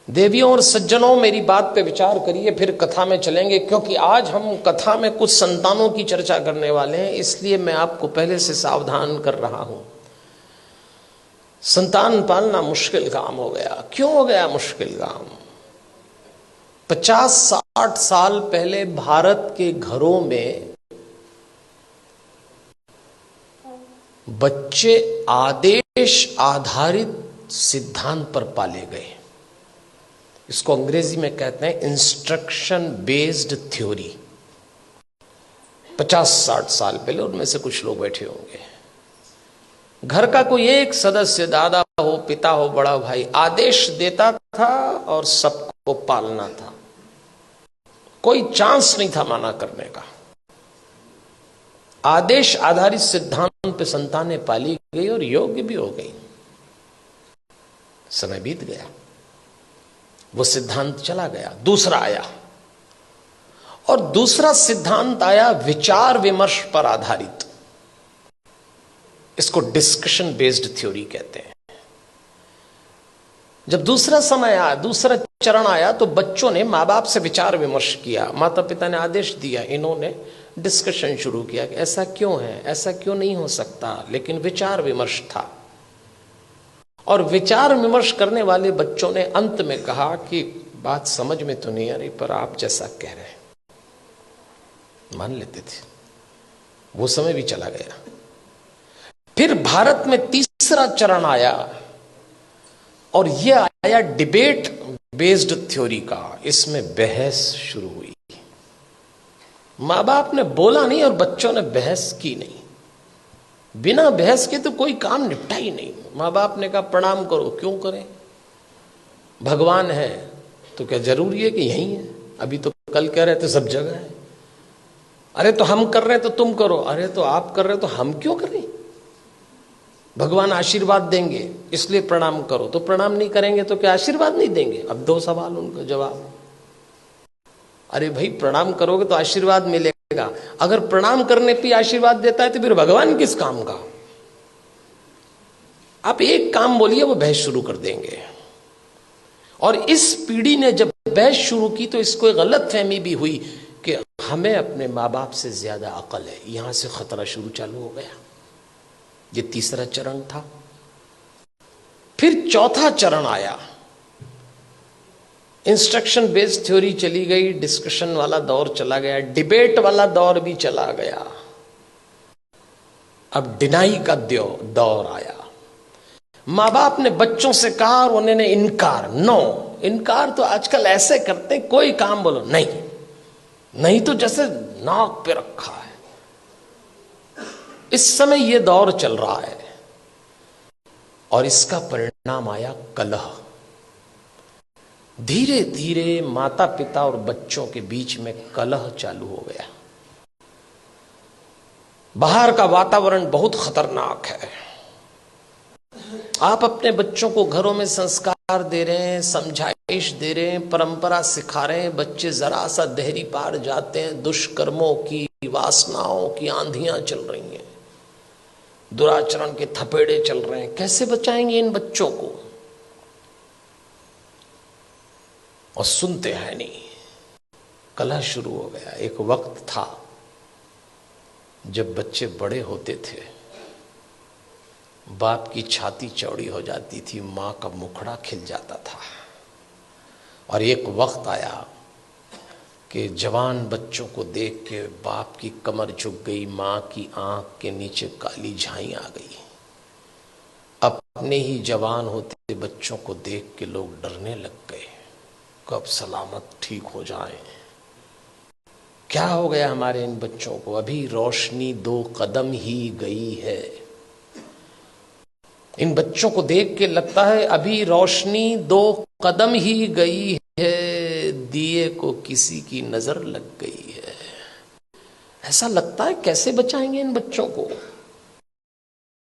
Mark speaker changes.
Speaker 1: देवियों और सज्जनों, मेरी बात पे विचार करिए, फिर कथा में चलेंगे। क्योंकि आज हम कथा में कुछ संतानों की चर्चा करने वाले हैं, इसलिए मैं आपको पहले से सावधान कर रहा हूं। संतान पालना मुश्किल काम हो गया। क्यों हो गया मुश्किल काम? 50-60 साल पहले भारत के घरों में बच्चे आदेश आधारित सिद्धांत पर पाले गए। इसको अंग्रेजी में कहते हैं इंस्ट्रक्शन बेस्ड थ्योरी। 50-60 साल पहले, उनमें से कुछ लोग बैठे होंगे, घर का कोई एक सदस्य, दादा हो, पिता हो, बड़ा भाई, आदेश देता था और सबको पालना था। कोई चांस नहीं था माना करने का। आदेश आधारित सिद्धांत पे संतानें पाली गई और योग्य भी हो गई। समय बीत गया, वो सिद्धांत चला गया, दूसरा आया। और दूसरा सिद्धांत आया विचार विमर्श पर आधारित। इसको डिस्कशन बेस्ड थ्योरी कहते हैं। जब दूसरा समय आया, दूसरा चरण आया, तो बच्चों ने मां बाप से विचार विमर्श किया। माता पिता ने आदेश दिया, इन्होंने डिस्कशन शुरू किया कि ऐसा क्यों है, ऐसा क्यों नहीं हो सकता। लेकिन विचार विमर्श था, और विचार विमर्श करने वाले बच्चों ने अंत में कहा कि बात समझ में तो नहीं आ रही, पर आप जैसा कह रहे हैं मान लेते थे। वो समय भी चला गया। फिर भारत में तीसरा चरण आया, और यह आया डिबेट बेस्ड थ्योरी का। इसमें बहस शुरू हुई। मां बाप ने बोला नहीं और बच्चों ने बहस की नहीं। बिना बहस के तो कोई काम निपटा ही नहीं। मां बाप ने कहा प्रणाम करो, क्यों करें? भगवान है तो क्या जरूरी है कि यही है? अभी तो कल कह रहे थे सब जगह है। अरे तो हम कर रहे हैं तो तुम करो। अरे तो आप कर रहे हो तो हम क्यों करें? भगवान आशीर्वाद देंगे इसलिए प्रणाम करो। तो प्रणाम नहीं करेंगे तो क्या आशीर्वाद नहीं देंगे? अब दो सवाल, उनका जवाब। अरे भाई, प्रणाम करोगे तो आशीर्वाद मिलेगा। अगर प्रणाम करने पे आशीर्वाद देता है तो फिर भगवान किस काम का? आप एक काम बोलिए, वो बहस शुरू कर देंगे। और इस पीढ़ी ने जब बहस शुरू की तो इसको एक गलत फहमी भी हुई कि हमें अपने माँ बाप से ज्यादा अकल है। यहां से खतरा शुरू चालू हो गया। ये तीसरा चरण था। फिर चौथा चरण आया। इंस्ट्रक्शन बेस्ड थ्योरी चली गई, डिस्कशन वाला दौर चला गया, डिबेट वाला दौर भी चला गया। अब डिनाई का दौर आया। मां बाप ने बच्चों से कहा और उन्होंने इनकार। नो, इनकार तो आजकल ऐसे करते हैं, कोई काम बोलो नहीं, नहीं तो जैसे नाक पे रखा है। इस समय यह दौर चल रहा है, और इसका परिणाम आया कलह। धीरे धीरे माता पिता और बच्चों के बीच में कलह चालू हो गया। बाहर का वातावरण बहुत खतरनाक है। आप अपने बच्चों को घरों में संस्कार दे रहे हैं, समझाइश दे रहे हैं, परंपरा सिखा रहे हैं। बच्चे जरा सा देहरी पार जाते हैं, दुष्कर्मों की, वासनाओं की आंधियां चल रही हैं, दुराचरण के थपेड़े चल रहे हैं। कैसे बचाएंगे इन बच्चों को? और सुनते हैं नहीं। कलह शुरू हो गया। एक वक्त था जब बच्चे बड़े होते थे, बाप की छाती चौड़ी हो जाती थी, मां का मुखड़ा खिल जाता था। और एक वक्त आया कि जवान बच्चों को देख के बाप की कमर झुक गई, मां की आंख के नीचे काली झाई आ गई। अपने ही जवान होते बच्चों को देख के लोग डरने लग गए, कब सलामत ठीक हो जाए। क्या हो गया हमारे इन बच्चों को? अभी रोशनी 2 कदम ही गई है। इन बच्चों को देख के लगता है अभी रोशनी 2 कदम ही गई है, दिए को किसी की नजर लग गई है। ऐसा लगता है। कैसे बचाएंगे इन बच्चों को?